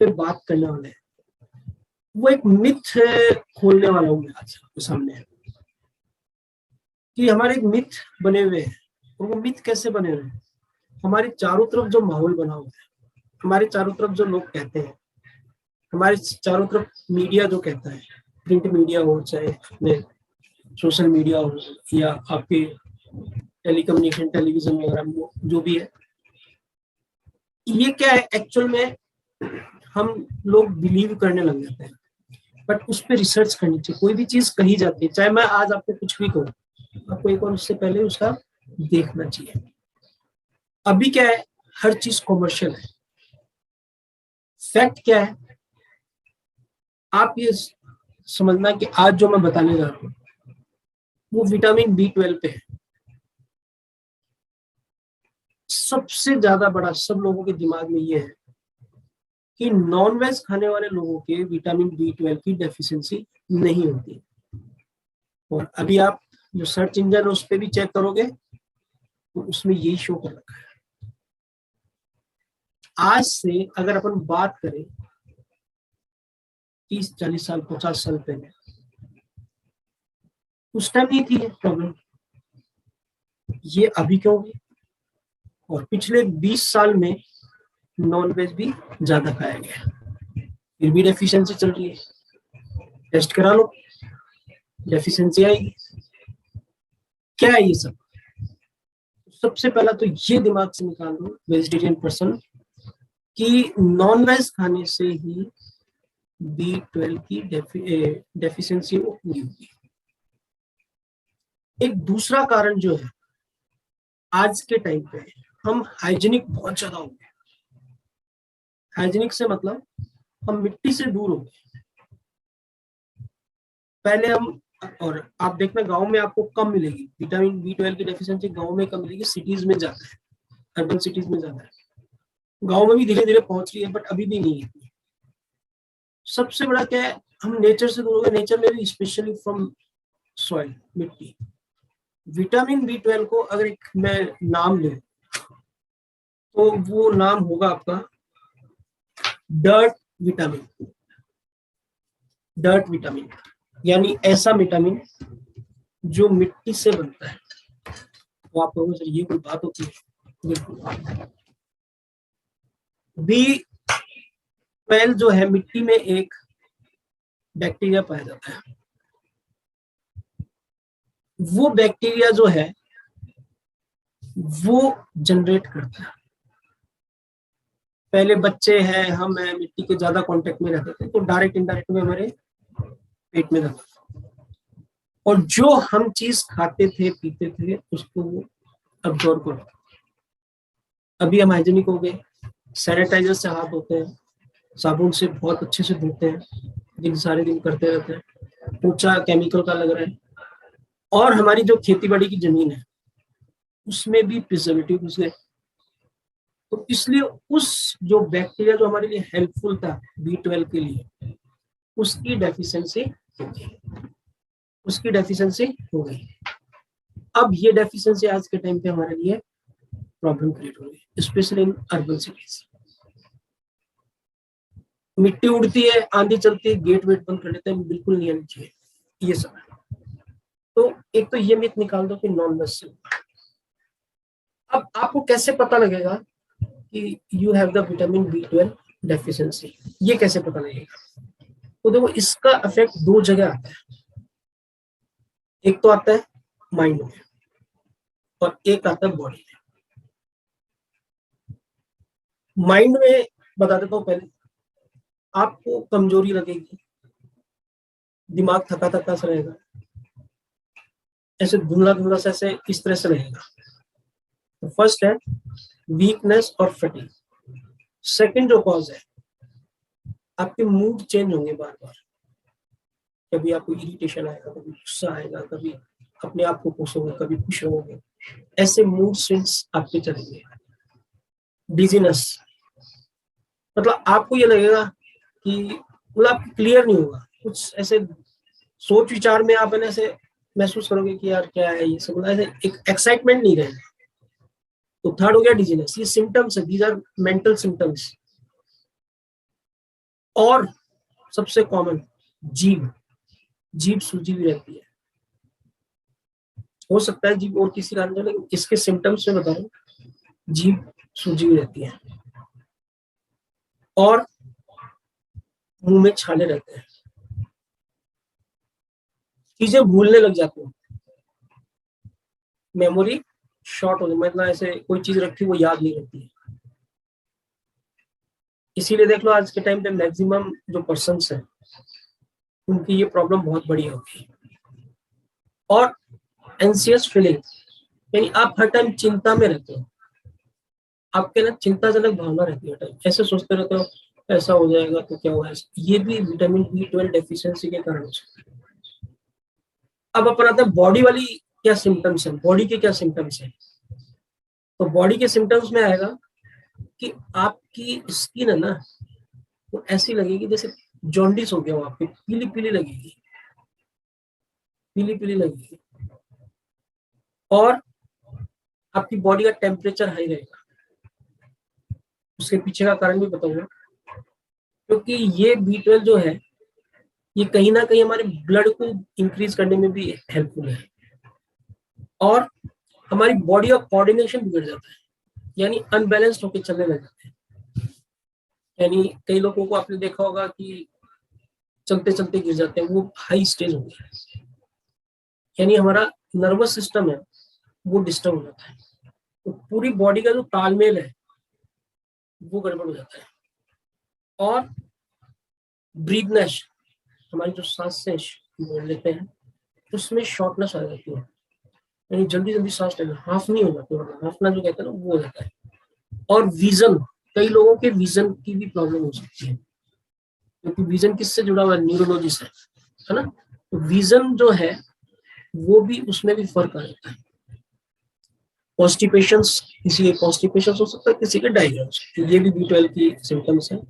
पे बात करने वाले हैं, वो एक मिथ खोलने वाला हूँ मैं आज आपके सामने कि हमारे एक मिथ बने हुए हैं। और वो मिथ कैसे बने हुए हैं? हमारे चारों तरफ जो माहौल बना हुआ है, हमारे चारों तरफ जो लोग कहते हैं, हमारे चारों तरफ मीडिया जो कहता है, प्रिंट मीडिया हो चाहे अपने सोशल मीडिया हो या आपके टेलीकम्युनिकेशन टेलीविजन वगैरह जो भी है, ये क्या है एक्चुअल में हम लोग बिलीव करने लग जाते हैं। बट उस पर रिसर्च करनी चाहिए। कोई भी चीज कही जाती है, चाहे मैं आज आपको कुछ भी कहूँ, आपको एक बार उससे पहले उसका देखना चाहिए। अभी क्या है, हर चीज कॉमर्शियल है। फैक्ट क्या है, आप ये समझना कि आज जो मैं बताने जा रहा हूँ वो विटामिन B12 पे है। सबसे ज्यादा बड़ा सब लोगों के दिमाग में ये है कि नॉनवेज खाने वाले लोगों के विटामिन B12 की डेफिशिएंसी नहीं होती। और अभी आप जो सर्च इंजन है उस पर भी चेक करोगे तो उसमें यही शो कर रखा है। आज से अगर अपन बात करें 30-40 साल 50 साल पहले, उस टाइम नहीं थी प्रॉब्लम, ये अभी क्यों हुई? और पिछले 20 साल में नॉनवेज भी ज्यादा खाया गया, फिर भी डेफिशिएंसी चल रही है। टेस्ट करा लो, डेफिशिएंसी आएगी। क्या है ये सब? सबसे पहला तो ये दिमाग से निकाल दो वेजिटेरियन पर्सन कि नॉनवेज खाने से ही B12 की डेफिशिएंसी वो पूरी होगी। एक दूसरा कारण जो है, आज के टाइम पे हम हाइजीनिक बहुत ज्यादा हो गए। हाइजीनिक से मतलब हम मिट्टी से दूर हो गए। पहले हम, और आप देखना गांव में आपको कम मिलेगी विटामिन B12 की डेफिशिएंसी, गांव में कम मिलेगी, सिटीज में ज्यादा है, अर्बन सिटीज में ज्यादा है। गांव में भी धीरे धीरे पहुंच रही है बट अभी भी नहीं है। सबसे बड़ा क्या है, हम नेचर से दूर हो गए। नेचर में भी स्पेशली फ्रॉम सॉइल, मिट्टी। विटामिन B12 को अगर एक मैं नाम लूं तो वो नाम होगा आपका डर्ट विटामिन। डर्ट विटामिन यानी ऐसा विटामिन जो मिट्टी से बनता है। तो आप लोगों से ये कोई बात होती है? B12 जो है, मिट्टी में एक बैक्टीरिया पाया जाता है। वो बैक्टीरिया जो है वो जनरेट करता है। पहले बच्चे हैं, हम हैं, मिट्टी के ज्यादा कांटेक्ट में रहते थे तो डायरेक्ट इनडायरेक्ट में हमारे पेट में जाता था। और जो हम चीज खाते थे पीते थे उसको वो अब्जॉर्ब करता। अभी हम हाइजीनिक हो गए, सैनिटाइजर से हाथ धोते हैं, साबुन से बहुत अच्छे से धोते हैं, दिन सारे दिन करते रहते हैं, पोछा केमिकल का लग रहा है। और हमारी जो खेती बाड़ी की जमीन है उसमें भी प्रिजर्वेटिव घुस गए। तो इसलिए उस जो बैक्टीरिया जो हमारे लिए हेल्पफुल था B12 के लिए, उसकी डेफिशिएंसी हो गई। अब ये डेफिशिएंसी आज के टाइम पे हमारे लिए प्रॉब्लम क्रिएट हो रही है, स्पेशली इन अर्बन सिटीज। मिट्टी उड़ती है, आंधी चलती है, गेट वेट बंद कर लेते हैं, बिल्कुल नहीं आनी चाहिए ये सब है। तो एक तो ये मिथ निकाल दो कि नॉन वेज से। अब आपको कैसे पता लगेगा कि you have the vitamin B12 deficiency? ये कैसे पता लगेगा? तो देखो, इसका इफेक्ट दो जगह आता है। एक तो आता है माइंड में और एक आता है बॉडी में। माइंड में बता देता हूँ पहले, आपको कमजोरी लगेगी, दिमाग थका थका सा रहेगा, ऐसे धुंधला धुंधला सा, ऐसे इस तरह से रहेगा। तो फर्स्ट है वीकनेस और फटीग। सेकंड जो कॉज है, आपके मूड चेंज होंगे बार बार। कभी आपको इरिटेशन आएगा, कभी गुस्सा आएगा, कभी अपने आप को कोसोगे, कभी खुश रहोगे, ऐसे मूड स्विंग्स आपके चलेंगे। डिजीनेस मतलब आपको ये लगेगा कि मतलब आप क्लियर नहीं होगा, कुछ ऐसे सोच विचार में आप ऐसे महसूस करोगे कि यार क्या है ये सब, ऐसे एक एक्साइटमेंट नहीं रहेगा। तो थर्ड हो गया डिजीनेस। ये सिम्टम्स है, दीज आर मेंटल सिम्टम्स। और सबसे कॉमन जीभ, जीभ सूजी हुई रहती है। हो सकता है जीभ और किसी कारण से, लेकिन इसके सिम्टम्स में बता रहा हूँ, जीभ सूजी हुई रहती है और मुंह में छाले रहते हैं, चीजें भूलने लग जाती हैं, मेमोरी शॉर्ट हो जाए, मतलब ऐसे कोई चीज रखी वो याद नहीं रहती है। इसीलिए देख लो आज के टाइम पे मैक्सिमम जो पर्सन्स हैं उनकी ये प्रॉब्लम बहुत बड़ी होगी। और एंसियस फीलिंग, यानी आप हर टाइम चिंता में रहते हो, आपके ना चिंताजनक भावना रहती है, टाइम ऐसे सोचते रहते हो ऐसा हो जाएगा तो क्या होगा। ये भी विटामिन B12 डेफिशिएंसी के कारण हो सकता है। अब अपन आते हैं बॉडी वाली क्या सिम्टम्स है, बॉडी के क्या सिम्टम्स है। तो बॉडी के सिम्टम्स में आएगा कि आपकी स्किन है ना वो ऐसी लगेगी जैसे जॉन्डिस हो गया हो, आपकी पीली पीली लगेगी, पीली पीली लगेगी। और आपकी बॉडी का टेम्परेचर हाई रहेगा। उसके पीछे का कारण भी बताऊंगा, क्योंकि ये B12 जो है ये कहीं ना कहीं हमारे ब्लड को इंक्रीज करने में भी हेल्पफुल है। और हमारी बॉडी का कोऑर्डिनेशन बिगड़ जाता है, यानी अनबैलेंस्ड होकर चलने लग जाते हैं। यानी कई लोगों को आपने देखा होगा कि चलते चलते गिर जाते हैं, वो हाई स्टेज हो गया है। यानी हमारा नर्वस सिस्टम है वो डिस्टर्ब हो जाता है, तो पूरी बॉडी का जो तालमेल है वो गड़बड़ हो जाता है। और ब्रीदनेस, हमारी जो सांस से बोल लेते हैं उसमें शॉर्टनेस आ जाती है, यानी जल्दी जल्दी सांस लेना, हाफ नहीं हो जाती, हाफना जो कहते हैं ना वो हो जाता है। और विजन, कई लोगों के विजन की भी प्रॉब्लम हो सकती है, क्योंकि विजन किससे जुड़ा हुआ है, न्यूरोलॉजी से, है ना। तो विजन जो है वो भी, उसमें भी फर्क आ जाता है। कॉन्स्टिपेशन, किसी के कॉन्स्टिपेशन हो सकता है, किसी के डायरिया हो सकता है, ये भी B12 की सिम्टम्स है।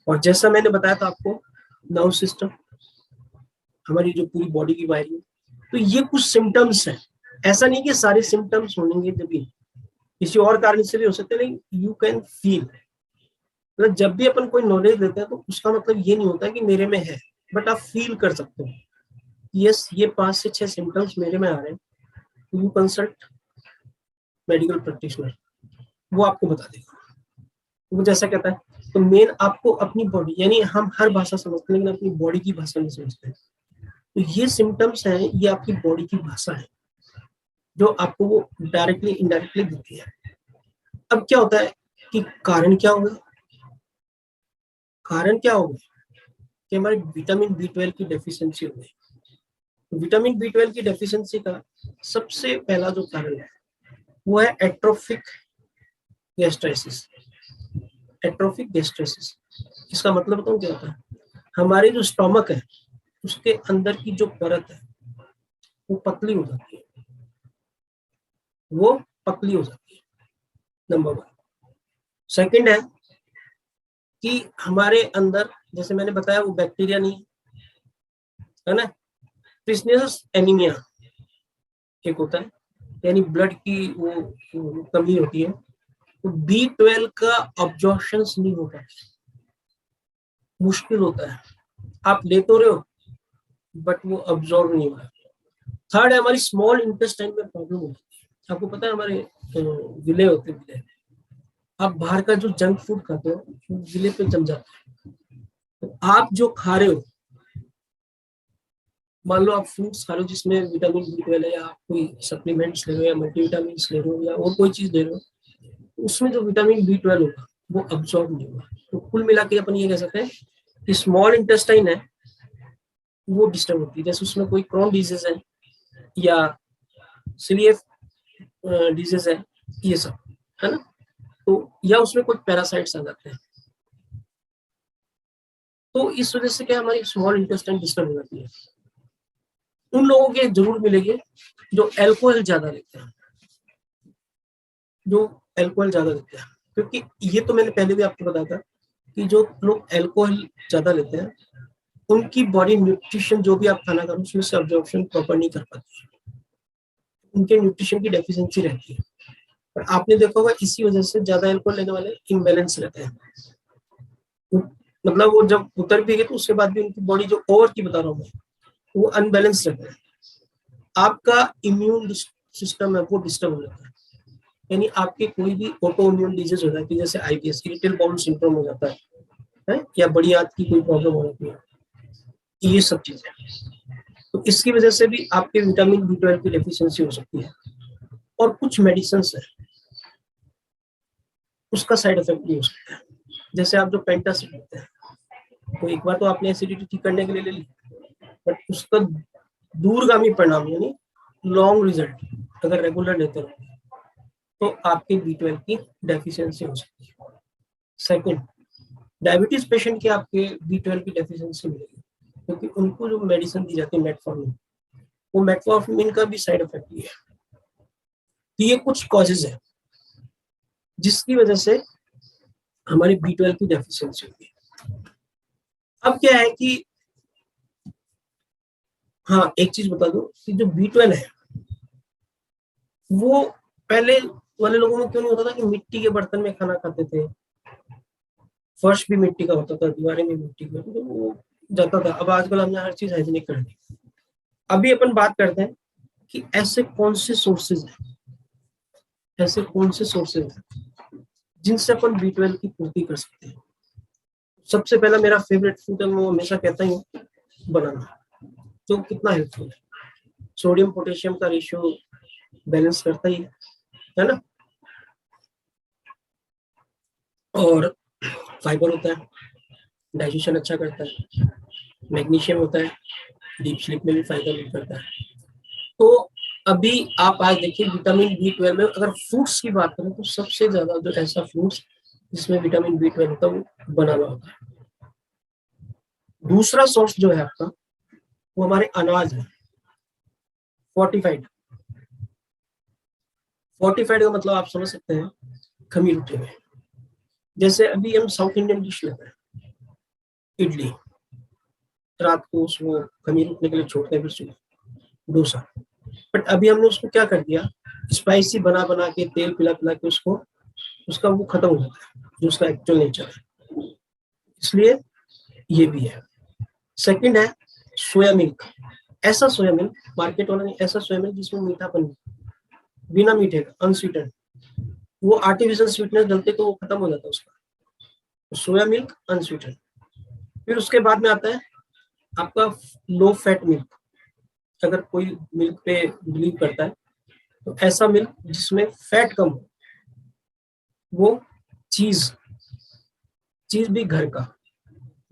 और जैसा मैंने बताया था आपको, नर्व सिस्टम, हमारी जो पूरी बॉडी की वायरिंग, तो ये कुछ सिम्टम्स हैं। ऐसा नहीं कि सारे सिम्टम्स होंगे, जब भी किसी और कारण से भी हो सकते हैं, लेकिन यू कैन फील, मतलब जब भी अपन कोई नॉलेज देते हैं तो उसका मतलब ये नहीं होता कि मेरे में है, बट आप फील कर सकते हो, यस ये 5 से 6 सिम्टम्स मेरे में आ रहे हैं, यू कंसल्ट मेडिकल प्रैक्टिशनर, वो आपको बता देगा। वो जैसा कहता है, तो मेन आपको अपनी बॉडी, यानी हम हर भाषा समझते हैं लेकिन अपनी बॉडी की भाषा नहीं समझते हैं। तो ये सिम्टम्स हैं, ये आपकी बॉडी की भाषा है जो आपको वो डायरेक्टली इनडायरेक्टली दिखती है। अब क्या होता है कि कारण क्या होगा, कारण क्या होगा कि हमारे विटामिन B12 की डेफिशिएंसी हो गई। विटामिन B12 की डेफिशिएंसी का सबसे पहला जो कारण है वो है एट्रोफिक गैस्ट्राइसिस। एट्रोफिक गैस्ट्राइसिस, इसका मतलब बताऊं क्या होता है, हमारे जो स्टोमक है उसके अंदर की जो परत है वो पतली हो जाती है, वो पतली हो जाती है, नंबर 1। सेकंड है कि हमारे अंदर, जैसे मैंने बताया, वो बैक्टीरिया नहीं है ना, प्रिस्नियस एनीमिया एक होता है, यानी ब्लड की वो कमी होती है, तो B12 का अब्जॉर्प्शन नहीं हो पाता, मुश्किल होता है, आप ले तो रहे हो बट वो अब्जॉर्ब नहीं हो रहा। थर्ड है हमारी स्मॉल इंटेस्टाइन में प्रॉब्लम होती है। आपको पता है हमारे विले होते हैं, विले, आप बाहर का जो जंक फूड खाते हो वो विले पे जम जाता है। तो आप जो खा रहे हो, मान लो आप फ्रूट्स खा रहे हो जिसमें विटामिन B12 है, या आप कोई सप्लीमेंट्स ले रहे हो या मल्टीविटामिन ले रहे हो या और कोई चीज ले रहे हो, उसमें जो विटामिन B12 होगा वो अब्सॉर्ब नहीं होगा। तो कुल मिला के अपन ये कह सकते हैं कि स्मॉल इंटेस्टाइन है वो डिस्टर्ब होती है, जैसे उसमें कोई क्रॉन डिजीज है या सीलिएक डिजीज है, ये सब, है ना। तो या उसमें कुछ पैरासाइट्स आ जाते हैं, तो इस वजह से क्या हमारी स्मॉल इंटेस्टाइन डिस्टर्ब हो जाती है। उन लोगों के जरूर मिलेंगे जो अल्कोहल ज्यादा लेते हैं, जो अल्कोहल ज्यादा लेते हैं, क्योंकि ये तो मैंने पहले भी आपको बताया था कि जो लोग अल्कोहल ज्यादा लेते हैं उनकी बॉडी न्यूट्रिशन, जो भी आप खाना खाओ उसमें से अब्जॉर्प्शन प्रॉपर नहीं कर पाती है, उनके न्यूट्रिशन की डेफिशिएंसी रहती है। और आपने देखा होगा इसी वजह से ज्यादा अल्कोहल लेने वाले इम्बैलेंस रहते हैं, मतलब वो जब उतर भी गए तो उसके बाद भी उनकी बॉडी, जो ओवर की बता रहा हूँ मैं, वो अनबैलेंस रहता है। आपका इम्यून सिस्टम है वो डिस्टर्ब हो जाता है, यानी आपके कोई भी ऑटो इम्यून डिजीज हो जाती है, जैसे आईबीएस, इरिटेबल बाउल सिंड्रोम हो जाता है, या बड़ी आंत की कोई प्रॉब्लम हो जाती है, ये सब चीजें। तो इसकी वजह से भी आपके विटामिन बी 12 की डेफिशिएंसी हो सकती है। और कुछ मेडिसिन है उसका साइड इफेक्ट भी हो सकता है, जैसे आप जो पेंटासिड लेते हैं, तो एक बार तो आपने एसिडिटी ठीक करने के लिए ले ली, बट उसका दूरगामी परिणाम यानी लॉन्ग रिजल्ट अगर रेगुलर लेते रहो तो आपके बी 12 की डेफिशिएंसी हो सकती है। सेकंड, डायबिटीज पेशेंट की आपके बी 12 की डेफिशिएंसी मिलेगी, क्योंकि उनको जो मेडिसिन दी जाती है मेटफॉर्मिन, वो मेटफॉर्मिन का भी साइड इफेक्ट भी है। तो ये कुछ कॉजेज है जिसकी वजह से हमारी बी 12 की डेफिशिएंसी होगी। अब क्या है कि हाँ, एक चीज बता दो कि जो बी 12 है वो पहले वाले लोगों में क्यों नहीं होता था कि मिट्टी के बर्तन में खाना खाते थे, फर्श भी मिट्टी का होता था, दीवारें भी मिट्टी की, तो वो जाता था। अब आजकल हमने हर चीज हाइजीनिक कर दी। अभी अपन बात करते हैं कि ऐसे कौन से सोर्सेज हैं, ऐसे कौन से सोर्सेज हैं जिनसे अपन बी 12 की पूर्ति कर सकते हैं। सबसे पहला मेरा फेवरेट फूड है, मैं हमेशा कहता हूँ बनाना, जो कितना हेल्पफुल है, सोडियम पोटेशियम का रेशियो बैलेंस करता ही है ना, और फाइबर होता है, डाइजेशन अच्छा करता है, मैग्नीशियम होता है, डीप स्लीप में भी फायदा करता है। तो अभी आप आज देखिए विटामिन बी 12 में अगर फ्रूट्स की बात करें तो सबसे ज्यादा जो ऐसा फ्रूट्स जिसमें विटामिन बी 12 होता है वो बनाना होता है। दूसरा सोर्स जो है आपका वो हमारे अनाज है, फोर्टिफाइड। फोर्टिफाइड का मतलब आप समझ सकते हैं खमीर उठे हुए। जैसे अभी हम साउथ इंडियन डिश लेते हैं, इडली, रात को उसको खमीर उठने के लिए छोड़ते हैं, फिर सुबह डोसा। बट अभी हमने उसको क्या कर दिया, स्पाइसी बना बना के, तेल पिला पिला के उसको, उसका वो खत्म हो जाता है जो उसका एक्चुअल नेचर है। इसलिए ये भी है। सेकंड है सोया मिल्क। ऐसा सोया मिल्क, मार्केट वाला नहीं, ऐसा सोया मिल्क जिसमें मीठापन नहीं, बिना मीठे का, अनस्वीटेंड। वो आर्टिफिशियल स्वीटनेस डालते तो वो खत्म हो जाता है उसका, तो सोया मिल्क अनस्वीटेंड। फिर उसके बाद में आता है आपका लो फैट मिल्क। अगर कोई मिल्क पे बिलीव करता है तो ऐसा मिल्क जिसमें फैट कम हो, वो चीज, चीज भी घर का,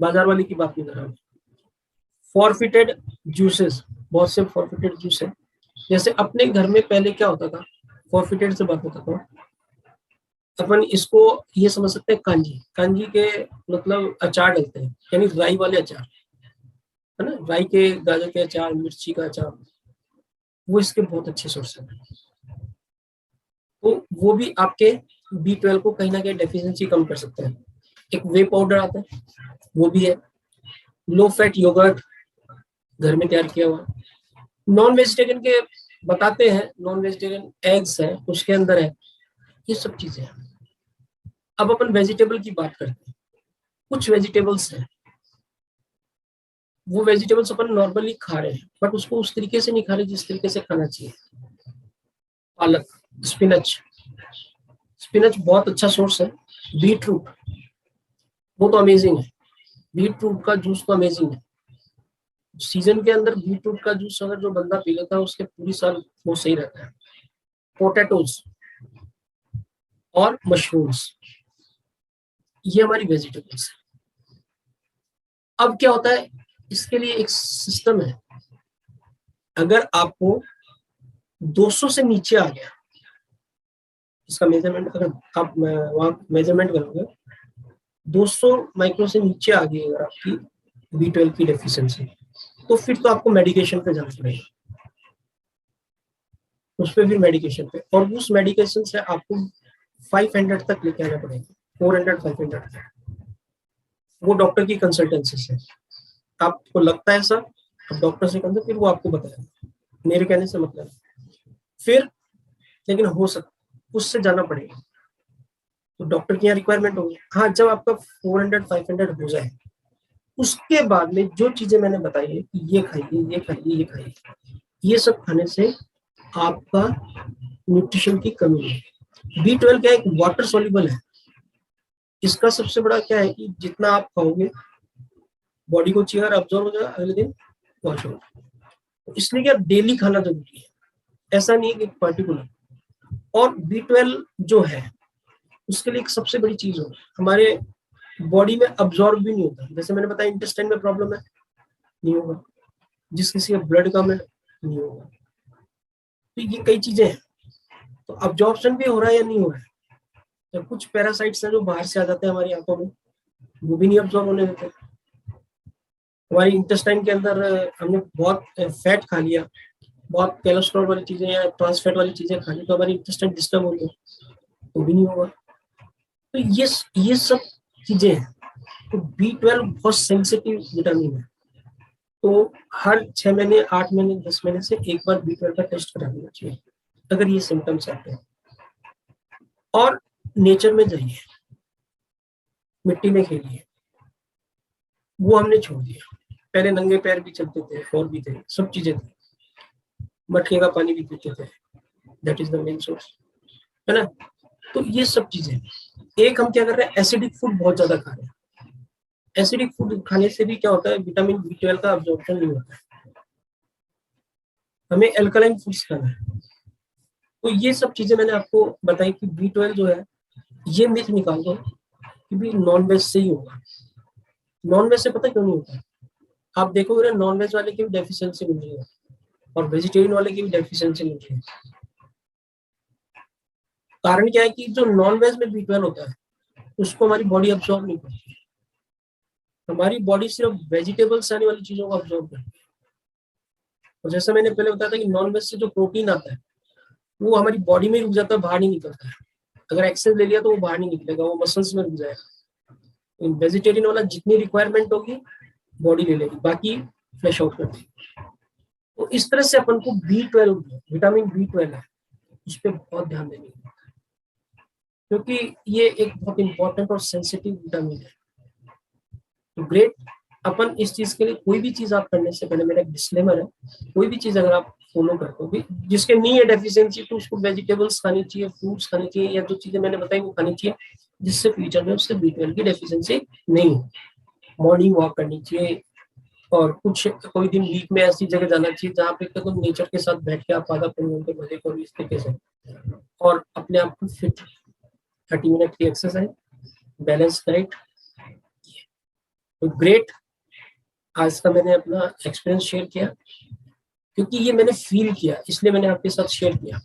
बाजार वाले की बात नहीं कर रहा हूँ। फॉरफिटेड जूसेस, बहुत से फॉरफिटेड जूस है। जैसे अपने घर में पहले क्या होता था, फॉरफिटेड से बात होता था, अपन इसको ये समझ सकते हैं, कांजी, कांजी के मतलब अचार डलते हैं, यानी राई वाले अचार, है ना, राई के, गाजर के अचार, मिर्ची का अचार, वो इसके बहुत अच्छे सोर्स है। तो वो भी आपके बी 12 को कहीं ना कहीं डेफिशिएंसी कम कर सकते हैं। एक वे पाउडर आता है, वो भी है। लो फैट योगर्ट घर में तैयार किया हुआ। नॉन वेजिटेरियन के बताते हैं, नॉन वेजिटेरियन एग्स है उसके अंदर है, ये सब चीजें हैं। अब अपन वेजिटेबल की बात करते हैं। कुछ वेजिटेबल्स हैं, वो वेजिटेबल्स अपन नॉर्मली खा रहे हैं बट उसको उस तरीके से नहीं खा रहे जिस तरीके से खाना चाहिए। पालक, स्पिनच, स्पिनच बहुत अच्छा सोर्स है। बीट रूट, वो तो अमेजिंग है, बीट रूट का जूस तो अमेजिंग है। सीजन के अंदर बीट रूट का जूस अगर जो बंदा पी लेता है उसके पूरी साल वो सही रहता है। पोटैटोज और मशरूम्स, ये हमारी वेजिटेबल्स है। अब क्या होता है, इसके लिए एक सिस्टम है। अगर आपको 200 से नीचे आ गया, इसका मेजरमेंट अगर आप वहां मेजरमेंट करोगे, 200 माइक्रो से नीचे आ गई अगर आपकी बी 12 की डेफिशिएंसी, तो फिर तो आपको मेडिकेशन पे जाना पड़ेगा। उस पर फिर मेडिकेशन पे, और उस मेडिकेशन से आपको 500 तक लेके आना पड़ेगा, 400 500 तक। वो डॉक्टर की कंसल्टेंसी से, आपको लगता है सर, आप डॉक्टर से कंसल्ट, फिर वो आपको बताएगा, मेरे कहने से मतलब। फिर लेकिन हो सकता उससे जाना पड़ेगा, तो डॉक्टर की यहाँ रिक्वायरमेंट होगी। हाँ, जब आपका 400 500 हो जाए उसके बाद में जो चीजें मैंने बताई है कि ये खाइए, ये खाइए, ये खाइए, ये सब खाने से आपका न्यूट्रिशन की कमी है। B12 क्या है, एक वाटर सॉल्युबल है। इसका सबसे बड़ा क्या है कि जितना आप खाओगे बॉडी को चाहिए और अब्जॉर्व हो जाएगा, अगले दिन वॉश होगा। तो इसलिए क्या डेली खाना जरूरी है, ऐसा नहीं है कि पर्टिकुलर। और B12 जो है उसके लिए एक सबसे बड़ी चीज होगी, हमारे बॉडी में अब्जॉर्ब भी नहीं होता। जैसे मैंने बताया इंटेस्टाइन में प्रॉब्लम है, नहीं होगा। जिस किसी का ब्लड कम है, नहीं होगा। तो ये कई चीजें हैं। तो अब्जॉर्प्शन भी हो रहा है या नहीं हो रहा है। तो कुछ पैरासाइट्स हैं जो बाहर से आ जाते हैं हमारी आंखों में, वो भी नहीं अब्जॉर्ब होने देते। हमारी इंटेस्टाइन के अंदर हमने बहुत फैट खा लिया, बहुत कोलेस्ट्रॉल वाली चीजें या ट्रांस फैट वाली चीजें खा ली, तो हमारी इंटेस्टाइन डिस्टर्ब हो गई, तो भी नहीं होगा। तो ये सब चीजें हैं। तो B12 बहुत सेंसिटिव विटामिन है। तो हर 6 महीने, 8 महीने, 10 महीने से एक बार B12 का टेस्ट करा लेना चाहिए अगर ये सिम्टम्स आते हैं। और नेचर में जाइए, मिट्टी में खेलिए, वो हमने छोड़ दिया। पहले नंगे पैर भी चलते थे और भी थे, सब चीजें थी, मटके का पानी भी पीते थे, that is the main source, है ना। तो ये सब चीजें, एक हम क्या कर रहे हैं, एसिडिक फूड बहुत ज्यादा खा रहे हैं। एसिडिक फूड खाने से भी क्या होता है, विटामिन B12 का अब्जॉर्प्शन नहीं होता है। हमें एल्कलाइन फूड्स खाना है। तो ये सब चीजें मैंने आपको बताई कि B12 जो है, ये मिथ निकाल दो कि भी नॉन वेज से ही होगा। नॉन वेज से पता क्यों नहीं होता है? आप देखोगे नॉन वेज वाले की भी डेफिशिएंसी मिल रही है और वेजिटेरियन वाले की भी डेफिशिएंसी मिल रही है। कारण क्या है कि जो नॉन वेज में B12 होता है उसको हमारी बॉडी अब्सॉर्ब नहीं करती। हमारी बॉडी सिर्फ वेजिटेबल्स आने वाली चीजों को अब्सॉर्ब करती है। और जैसा मैंने पहले बताया था कि नॉन वेज से जो प्रोटीन आता है वो हमारी बॉडी में रुक जाता है, बाहर नहीं निकलता है। अगर एक्सेस ले लिया तो वो बाहर नहीं निकलेगा, वो मसल्स में रुक जाएगा। वेजिटेरियन वाला जितनी रिक्वायरमेंट होगी बॉडी ले लेगी, बाकी फ्लैश आउट कर देगी। तो इस तरह से अपन को B12, विटामिन B12 है, उस पर बहुत ध्यान देने की, क्योंकि ये एक बहुत इंपॉर्टेंट और सेंसिटिव विटामिन है। तो ग्रेट, अपन इस चीज के लिए कोई भी चीज आप करने से पहले, मेरा एक डिस्क्लेमर है, कोई भी चीज अगर आप फॉलो करते हो, जिसके नहीं है डेफिशिएंसी, तो उसको वेजिटेबल्स खानी चाहिए, फ्रूट्स खानी चाहिए, या जो चीजें मैंने बताई वो खानी चाहिए, जिससे फ्यूचर में उससे B12 की डेफिशिएंसी नहीं हो। मॉर्निंग वॉक करनी चाहिए, और कुछ कोई दिन वीक में ऐसी जगह जाना चाहिए जहाँ पे तो नेचर के साथ बैठ के आप आधा पौने घंटे मजे करो इस तरीके से, और अपने आप को फिट, 30 मिनट की एक्सरसाइज, बैलेंस डाइट। तो ग्रेट, आज का मैंने अपना एक्सपीरियंस शेयर किया, क्योंकि ये मैंने फील किया इसलिए मैंने आपके साथ शेयर किया।